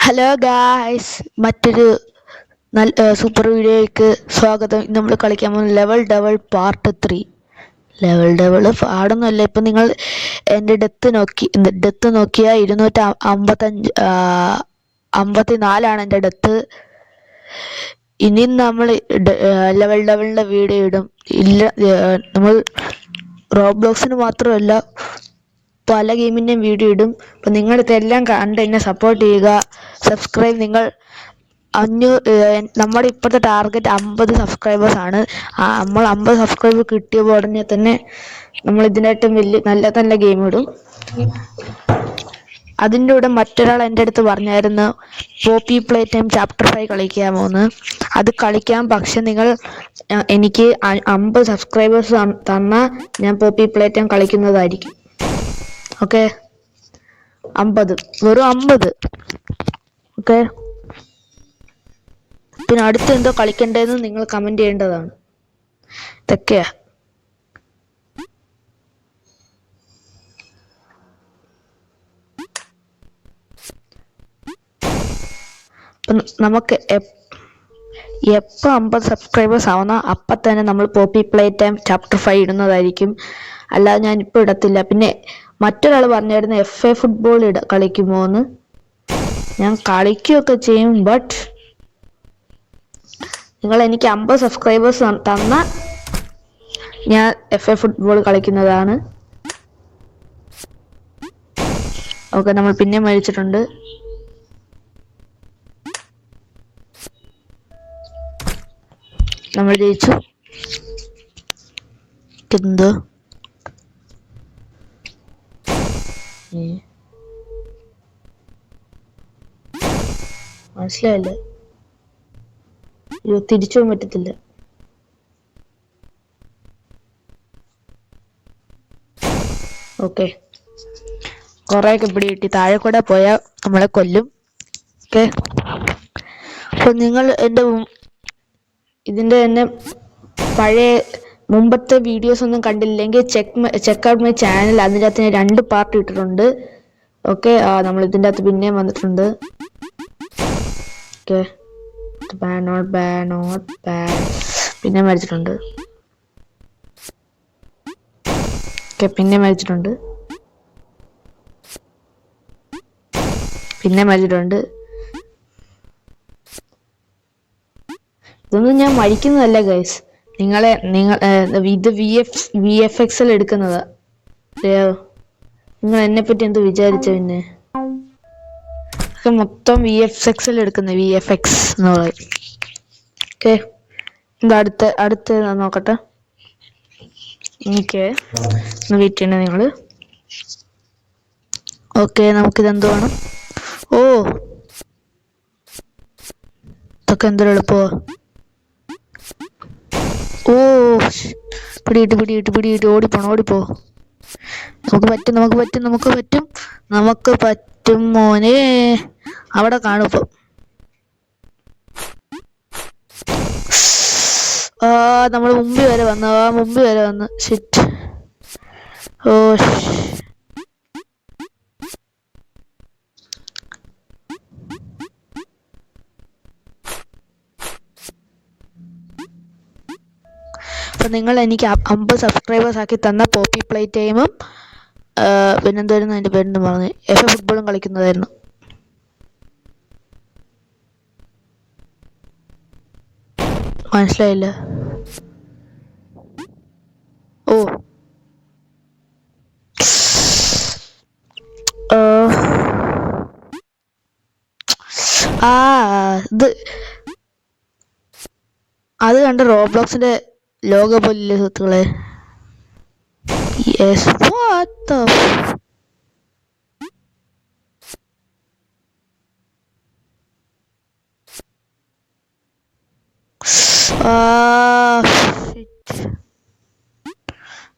Hello guys, മറ്റൊരു നല്ല super വീഡിയോയ്ക്ക് സ്വാഗതം. നമ്മൾ കളിക്കാൻ പോകുന്ന level double part 3. Level double പാടൊന്നുമല്ല. ഇപ്പം നിങ്ങൾ എൻ്റെ ഡെത്ത് നോക്കിയാൽ 254 എൻ്റെ ഡെത്ത്. ഇനിയും നമ്മൾ ലെവൽ ഡബിളിൻ്റെ വീഡിയോ ഇടും. ഇല്ല, നമ്മൾ റോബ്ലോക്സിന് മാത്രമല്ല പല ഗെയിമിൻ്റെയും വീഡിയോ ഇടും. അപ്പം നിങ്ങളിതെല്ലാം കണ്ട് എന്നെ സപ്പോർട്ട് ചെയ്യുക. സബ്സ്ക്രൈബ്. നിങ്ങൾ നമ്മുടെ ഇപ്പോഴത്തെ ടാർഗറ്റ് 50 സബ്സ്ക്രൈബേഴ്സാണ്. നമ്മൾ 50 സബ്സ്ക്രൈബർ കിട്ടിയ ഉടനെ തന്നെ നമ്മൾ ഇതിനായിട്ടും വലിയ നല്ല നല്ല ഗെയിം ഇടും. അതിൻ്റെ കൂടെ മറ്റൊരാൾ എൻ്റെ അടുത്ത് പറഞ്ഞായിരുന്നു പോപ്പി പ്ലേ ടൈം ചാപ്റ്റർ 5 കളിക്കാമോന്ന്. അത് കളിക്കാം, പക്ഷെ നിങ്ങൾ എനിക്ക് 50 സബ്സ്ക്രൈബേഴ്സ് തന്നാൽ ഞാൻ പോപ്പി പ്ലേ ടൈം കളിക്കുന്നതായിരിക്കും. ഓക്കെ, 50, വെറും 50. ഓക്കെ, പിന്നെ അടുത്ത് എന്തോ കളിക്കണ്ടേന്ന് നിങ്ങൾ കമന്റ് ചെയ്യേണ്ടതാണ്. ഇതൊക്കെയാ. നമുക്ക് എപ്പോൾ 50 സബ്സ്ക്രൈബേഴ്സ് ആവുന്ന അപ്പം തന്നെ നമ്മൾ പോപ്പി പ്ലേ ടൈം ചാപ്റ്റർ 5 ഇടുന്നതായിരിക്കും. അല്ലാതെ ഞാൻ ഇപ്പോൾ ഇടത്തില്ല. പിന്നെ മറ്റൊരാൾ പറഞ്ഞായിരുന്നു FA ഫുട്ബോൾ കളിക്കുമോ എന്ന്. ഞാൻ കളിക്കുകയൊക്കെ ചെയ്യും, ബട്ട് നിങ്ങൾ എനിക്ക് 50 സബ്സ്ക്രൈബേഴ്സ് തന്നാൽ ഞാൻ FA ഫുട്ബോൾ കളിക്കുന്നതാണ്. ഓക്കെ, നമ്മൾ പിന്നെ മരിച്ചിട്ടുണ്ട്. നമ്മൾ ജയിച്ചു. എന്തോ മനസ്സിലായില്ല. തിരിച്ചു പോകാൻ പറ്റത്തില്ല. ഓക്കെ, കുറേയൊക്കെ പിടി കിട്ടി. താഴെ കൂടെ പോയാൽ നമ്മളെ കൊല്ലും. ഓക്കെ, അപ്പൊ നിങ്ങൾ ഇതിന്റെ തന്നെ പഴയ മുമ്പത്തെ വീഡിയോസ് ഒന്നും കണ്ടില്ലെങ്കിൽ ചെക്ക് ഔട്ട് മൈ ചാനൽ. അതിൻ്റെ അകത്ത് ഞാൻ 2 പാർട്ട് ഇട്ടിട്ടുണ്ട്. ഓക്കെ, നമ്മൾ ഇതിൻ്റെ അകത്ത് പിന്നെയും വന്നിട്ടുണ്ട്. Okay, not bad. പിന്നെ മരിച്ചിട്ടുണ്ട്. ഓക്കെ, പിന്നെ മരിച്ചിട്ടുണ്ട്. പിന്നെ മരിച്ചിട്ടുണ്ട്. ഇതൊന്നും ഞാൻ മരിക്കുന്നതല്ല ഗൈസ്. നിങ്ങൾ ഇത് VFX എടുക്കുന്നതാ. നിങ്ങൾ എന്നെ പറ്റി എന്ത് വിചാരിച്ച? പിന്നെ ഒക്കെ മൊത്തം VFX എടുക്കുന്ന VFX എന്ന് പറയും. ഓക്കെ, എന്താ അടുത്ത നോക്കട്ടെ. എനിക്ക് വെയിറ്റ് ചെയ്യണേ നിങ്ങൾ. ഓക്കെ, നമുക്കിതെന്ത് വേണം? ഓ, ഇതൊക്കെ എന്തൊരു എളുപ്പോ. ഓ, പിടിയിട്ട് ഓടിപ്പോ. നമുക്ക് പറ്റും മോനെ. അവിടെ കാണും ഇപ്പം. നമ്മൾ മുമ്പിൽ വരെ വന്ന് ഷിറ്റ്. ഓ, അപ്പം നിങ്ങൾ എനിക്ക് 50 സബ്സ്ക്രൈബേഴ്സ് ആക്കി തന്ന പോപ്പി പ്ലേ ടൈമും പിന്നെന്തായിരുന്നു അതിൻ്റെ പേരെന്ന് പറഞ്ഞ് FA ഫുട്ബോളും കളിക്കുന്നതായിരുന്നു. മനസ്സിലായില്ല. ഓ, അത് കണ്ട് റോബ്ലോക്സിന്റെ ലോഗോ പോലില്ലേ സുഹൃത്തുക്കളെ? യെസ്, വാട്ട് ദ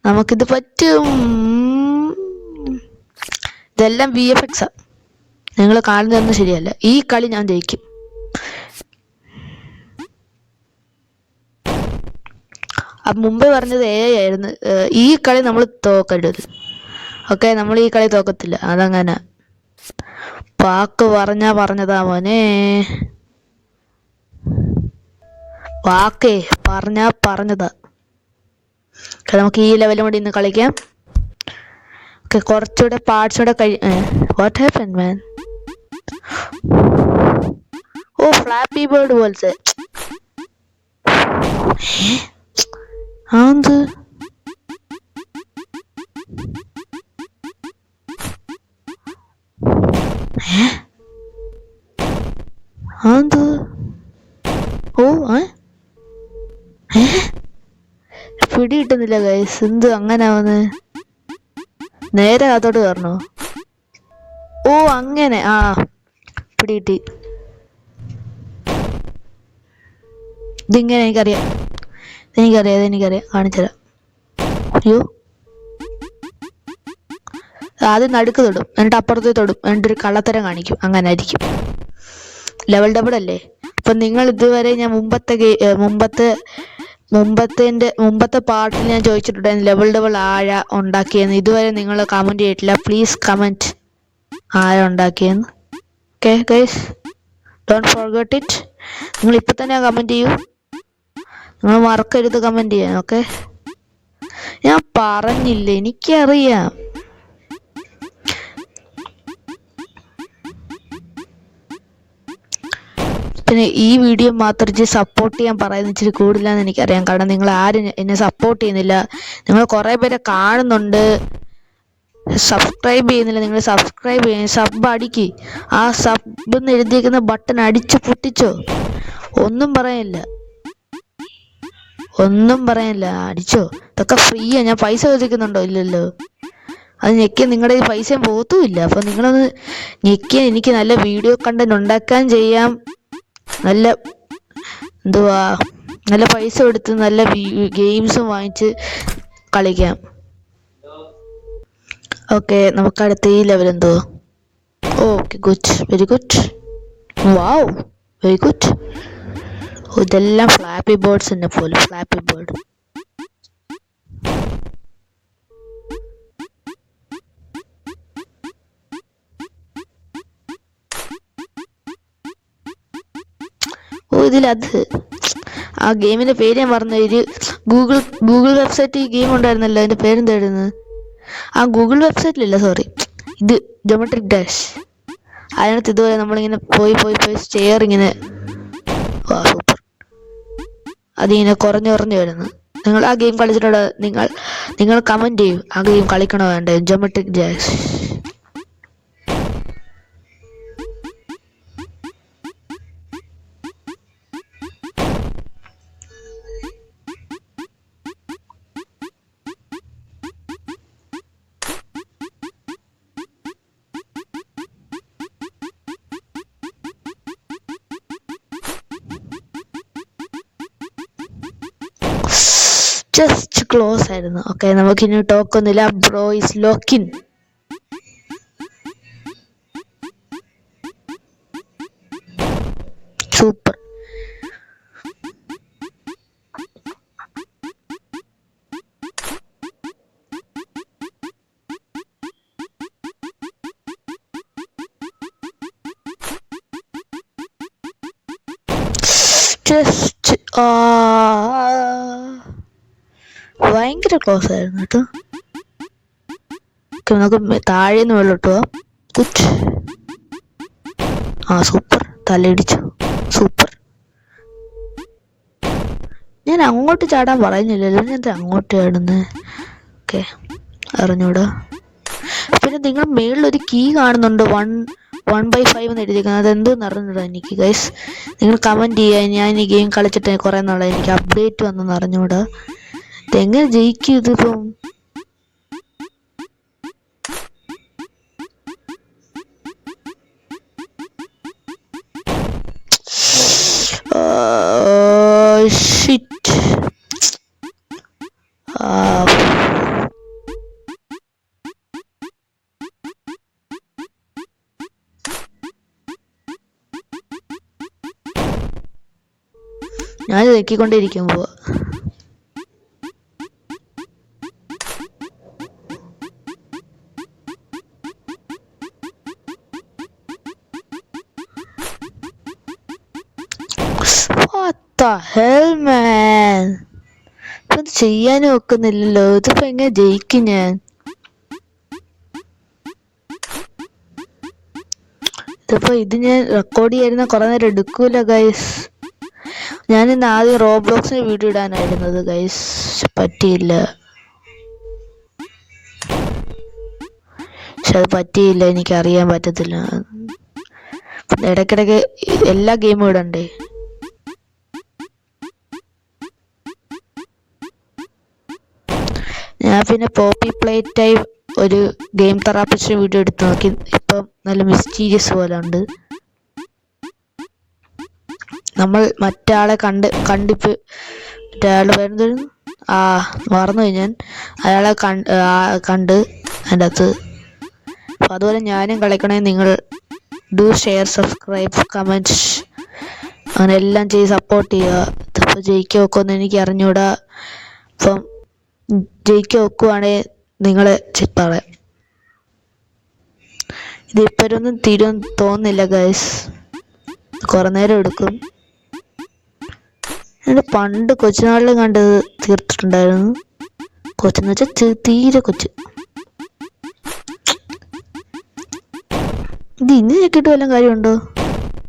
നമുക്കിത് പറ്റും. ഇതെല്ലാം VFX ആ. നിങ്ങൾ കാണുന്നതൊന്നും ശരിയല്ല. ഈ കളി ഞാൻ ജയിക്കും. മുമ്പേ പറഞ്ഞത് AI ആയിരുന്നു. ഈ കളി നമ്മൾ തോക്കരുത്. ഓക്കെ, നമ്മൾ ഈ കളി തോക്കത്തില്ല. അതങ്ങനെ വാക്ക് പറഞ്ഞതാ മോനെ. വാക്കേ പറഞ്ഞതാ. നമുക്ക് ഈ ലെവലും കൂടി ഇന്ന് കളിക്കാം. ഓക്കെ, കുറച്ചുകൂടെ പാർട്സ് കൂടെ what happen man? Oh, flappy bird പോലത്തെ. അത് അത് ഓ പിടി കിട്ടുന്നില്ല ഗൈസ്. എന്ത് അങ്ങനെ വന്ന് നേരെ അതോട് കയറണോ? ഓ അങ്ങനെ. പിടി കിട്ടി. ഇതിങ്ങനെ എനിക്കറിയാം. കാണിച്ചുതരാം. അയ്യോ, ആദ്യം നടുക്ക് തൊടും, എന്നിട്ട് അപ്പുറത്ത് തൊടും, എന്നിട്ടൊരു കള്ളത്തരം കാണിക്കും. അങ്ങനെ ആയിരിക്കും. ലെവൽ ഡബിൾ അല്ലേ? അപ്പം നിങ്ങൾ ഇതുവരെ ഞാൻ മുമ്പത്തെ പാർട്ടിൽ ഞാൻ ചോദിച്ചിട്ടുണ്ടായിരുന്നു ലെവൽ ഡബിൾ ആഴ ഉണ്ടാക്കിയെന്ന്. ഇതുവരെ നിങ്ങൾ കമൻറ്റ് ചെയ്തിട്ടില്ല. പ്ലീസ് കമൻറ്റ് ആഴ ഉണ്ടാക്കിയെന്ന്. Okay guys, don't forget it. നിങ്ങൾ ഇപ്പം തന്നെ കമൻറ്റ് ചെയ്യൂ. നിങ്ങൾ മറക്കരുത് കമൻറ്റ് ചെയ്യാൻ. ഓക്കെ, ഞാൻ പറഞ്ഞില്ലേ, എനിക്കറിയാം. പിന്നെ ഈ വീഡിയോ മാത്രം സപ്പോർട്ട് ചെയ്യാൻ പറയുന്നത് ഇച്ചിരി കൂടുതലാന്ന് എനിക്കറിയാം. കാരണം നിങ്ങൾ ആരും എന്നെ സപ്പോർട്ട് ചെയ്യുന്നില്ല. നിങ്ങൾ കുറേ പേരെ കാണുന്നുണ്ട്, സബ്സ്ക്രൈബ് ചെയ്യുന്നില്ല. നിങ്ങൾ സബ്സ്ക്രൈബ് ചെയ്യുക, സബ് അടിക്ക്. ആ സബ് എന്ന് എഴുതിയിരിക്കുന്ന ബട്ടൺ അടിച്ച് പൊട്ടിച്ചോ. ഒന്നും പറയാനില്ല, അടിച്ചോ. ഇതൊക്കെ ഫ്രീയാ. ഞാൻ പൈസ ചോദിക്കുന്നുണ്ടോ? ഇല്ലല്ലോ. അത് ഞെക്കിയ നിങ്ങളുടെ ഈ പൈസയും പോത്തുമില്ല. അപ്പം നിങ്ങളൊന്ന് ഞെക്കിയ എനിക്ക് നല്ല വീഡിയോ കണ്ടന്റ് ഉണ്ടാക്കാൻ ചെയ്യാം. നല്ല പൈസ കൊടുത്ത് നല്ല ഗെയിംസും വാങ്ങിച്ച് കളിക്കാം. ഓക്കെ, നമുക്ക് അടുത്ത ഈ ലെവൽ എന്തോ. Okay, good, very good. Wow, very good. ഇതെല്ലാം ഫ്ലാപ്പി ബേർഡ്സ് തന്നെ പോലെ. Flappy bird. ഇതിലത് ആ ഗെയിമിന്റെ പേര് ഞാൻ പറഞ്ഞ ഒരു ഗൂഗിൾ വെബ്സൈറ്റ് ഈ ഗെയിം ഉണ്ടായിരുന്നല്ലോ. അതിന്റെ പേരെന്തായിരുന്നു? ആ ഗൂഗിൾ വെബ്സൈറ്റിലല്ല, സോറി, ഇത് ജോമെട്രിക് ഡാഷ്. അതിനകത്ത് ഇതുപോലെ നമ്മളിങ്ങനെ പോയി സ്റ്റെയർ ഇങ്ങനെ. സൂപ്പർ. അതിങ്ങനെ കുറഞ്ഞു വരുന്നു. നിങ്ങൾ ആ ഗെയിം കളിച്ചിട്ടുണ്ടോ? നിങ്ങൾ കമന്റ് ചെയ്യൂ, ആ ഗെയിം കളിക്കണോ വേണ്ടേ? Geometric dash. ജസ്റ്റ് ക്ലോസ് ആയിരുന്നു. ഓക്കെ, നമുക്കിനി ടോക്കൊന്നുമില്ല. Bro is locking. Super. Just ഭയങ്കര ക്ലോസ് ആയിരുന്നു കേട്ടോ. നമുക്ക് താഴേന്ന് വെള്ളോട്ടോ. ഗുഡ്. സൂപ്പർ. തലയിടിച്ചു. സൂപ്പർ. ഞാൻ അങ്ങോട്ട് ചാടാൻ പറയുന്നില്ലല്ലോ, ഞാൻ അങ്ങോട്ട് ചാടുന്നത്. ഓക്കെ, അറിഞ്ഞൂടാ. പിന്നെ നിങ്ങൾ മേളിലൊരു കീ കാണുന്നുണ്ട്, 1/5 എന്ന് എഴുതിയിരിക്കുന്നത്. അതെന്തെന്ന് അറിഞ്ഞൂടാ എനിക്ക് ഗൈസ്. നിങ്ങൾ കമൻറ്റ് ചെയ്യുക. ഞാൻ ഈ ഗെയിം കളിച്ചിട്ട് കുറേ നാളായി, എനിക്ക് അപ്ഡേറ്റ് വന്നെന്ന് അറിഞ്ഞൂടാ. ഇതെങ്ങനെ ജയിക്കും ഇതിപ്പം? ഷിറ്റ്. ഞാൻ നോക്കിക്കൊണ്ടേയിരിക്കുമ്പോ the hell man? ഇത് ചെയ്യാനും ഒക്കുന്നില്ലല്ലോ. ഇതിപ്പോ എങ്ങനെ ജയിക്കും ഞാൻ? ഇതിപ്പോ ഇത് ഞാൻ റെക്കോർഡ് ചെയ്യുന്ന കുറെ നേരം എടുക്കൂല ഗൈസ്. ഞാൻ ഇന്ന് ആദ്യം റോബ്ലോക്സിന് വീഡിയോ ഇടാനായിരുന്നത് ഗൈസ്, പറ്റിയില്ല. പക്ഷെ അത് പറ്റിയില്ല, എനിക്ക് അറിയാൻ പറ്റത്തില്ല. ഇടയ്ക്കിടയ്ക്ക് എല്ലാ ഗെയിമും ഇടണ്ടേ. ഞാൻ പിന്നെ പോപ്പി പ്ലേ ടൈം ഒരു ഗെയിം തെറാപ്പിസ്റ്റ് വീഡിയോ എടുത്ത് നോക്കി. ഇപ്പം നല്ല മിസ്റ്റീരിയസ് പോലെ ഉണ്ട്. നമ്മൾ മറ്റാളെ കണ്ടിപ്പ് അയാളുടെ പേരെന്തായിരുന്നു, മറന്നുപോയി ഞാൻ. അയാളെ കണ്ട് അതിൻ്റെ അകത്ത്. അപ്പം അതുപോലെ ഞാനും കളിക്കണേ. നിങ്ങൾ ഡു ഷെയർ സബ്സ്ക്രൈബ് കമൻറ്റ് അങ്ങനെ എല്ലാം ചെയ്ത് സപ്പോർട്ട് ചെയ്യുക. ഇതിപ്പോൾ ജയിക്കാൻ വെക്കുമെന്ന് എനിക്ക് അറിഞ്ഞൂടാ. അപ്പം ജയിക്കാൻ വെക്കുവാണെങ്കിൽ നിങ്ങളെ പറയാം. ഇതിപ്പോഴൊന്നും തീരുമെന്ന് തോന്നുന്നില്ല ഗൈസ്, കുറെ നേരം എടുക്കും. എൻ്റെ പണ്ട് കൊച്ചുനാളിൽ കണ്ടത് തീർത്തിട്ടുണ്ടായിരുന്നു. കൊച്ചെന്ന് വെച്ചാൽ തീരെ കൊച്ച്. ഇത് ഇന്ന് ഞെക്കിട്ട് വല്ലതും കാര്യമുണ്ടോ?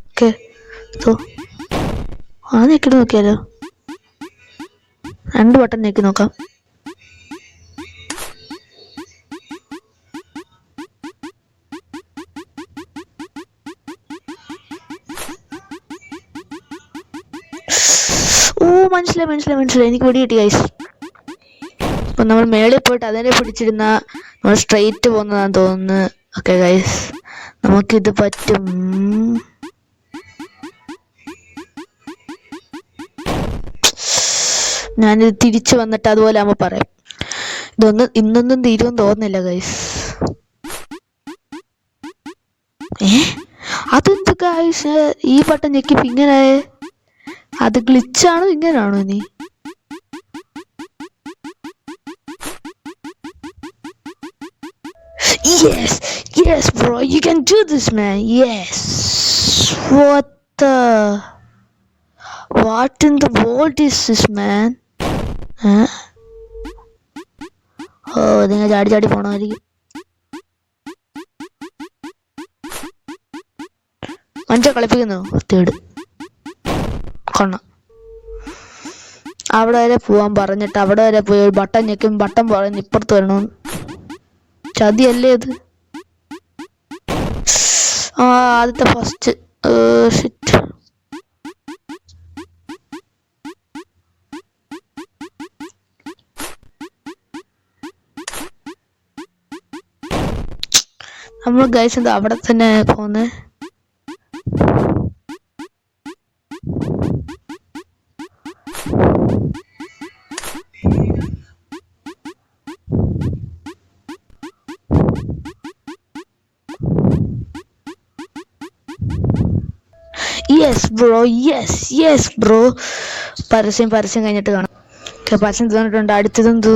ഓക്കെ, ആ ഞെക്കിട്ട് നോക്കിയാലോ. 2 ബട്ടൺ ഞെക്കി നോക്കാം. മനസ്സിലായി എനിക്ക് പിടി കിട്ടി ഗൈസ്. അപ്പൊ നമ്മൾ മേളിൽ പോയിട്ട് അതിനെ പിടിച്ചിരുന്ന നമ്മൾ സ്ട്രെയിറ്റ് പോകുന്നതാന്ന് തോന്നുന്നു. ഓക്കെ ഗൈസ്, നമുക്കിത് പറ്റും. ഞാനിത് തിരിച്ചു വന്നിട്ട് അതുപോലെ ആകുമ്പോൾ പറയാം. ഇന്നൊന്നും തീരുമെന്ന് തോന്നുന്നില്ല ഗൈസ്. അതെന്ത് ഗൈസ്, ഈ ബട്ടൺ ഞെക്കിപ്പോ ഇങ്ങനെ? അത് ഗ്ലിച്ചാണോ ഇങ്ങനാണോ നീ? Yes bro, you can do this man. Yes. What in the world is this man? നിങ്ങൾ ചാടി പോണമായിരിക്കും. മനുഷ്യ കളിപ്പിക്കുന്നു വൃത്തിയോട് കൊണ്ണ. അവിടെ വരെ പോവാൻ പറഞ്ഞിട്ട് അവിടെ വരെ പോയി ഒരു ബട്ടൺ ഞെക്കും, ബട്ടൺ പറഞ്ഞ് ഇപ്പുറത്ത് വരണമെന്ന്. ചതിയല്ലേ ഇത്? ആദ്യത്തെ ഫസ്റ്റ് ഷിറ്റ്. നമ്മൾ ഗൈസ് എന്താ അവിടെ തന്നെ പോന്നെ? Yes bro. പരസ്യം കഴിഞ്ഞിട്ട് കാണാം. പരസ്യം തന്നിട്ടുണ്ട്. അടുത്തതെന്ത്?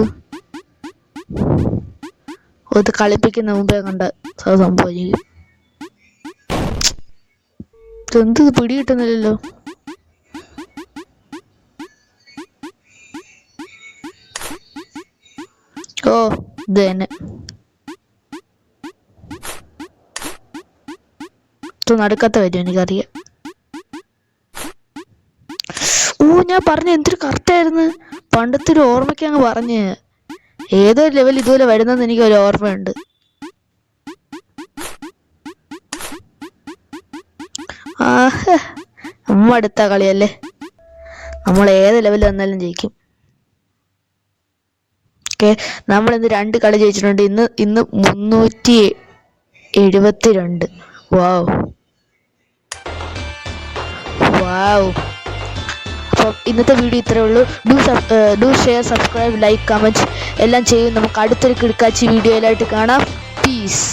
ഇത് കളിപ്പിക്കുന്ന മുമ്പേ കണ്ട സംഭവിക്കും. ഇതെന്ത് പിടി കിട്ടുന്നില്ലല്ലോ. ഇത് തന്നെ. നടുക്കത്തെ വരും എനിക്കറിയാം. ഞാൻ പറഞ്ഞ എന്തൊരു കറക്റ്റായിരുന്നു. പണ്ടത്തെ ഒരു ഓർമ്മയ്ക്ക് അങ്ങ് പറഞ്ഞ്. ഏതോ ലെവൽ ഇതുപോലെ വരുന്നെന്ന് എനിക്ക് ഒരു ഓർമ്മയുണ്ട്. അടുത്ത കളിയല്ലേ, നമ്മൾ ഏത് ലെവലിൽ വന്നാലും ജയിക്കും. ഓക്കെ, നമ്മളിന്ന് 2 കളി ജയിച്ചിട്ടുണ്ട്. ഇന്ന് 372. വാവ്. അപ്പം ഇന്നത്തെ വീഡിയോ ഇത്രയേ ഉള്ളൂ. Do share subscribe like comment എല്ലാം ചെയ്യും. നമുക്ക് അടുത്തൊരു കിടക്കാച്ചി വീഡിയോയിലായിട്ട് കാണാം. പീസ്.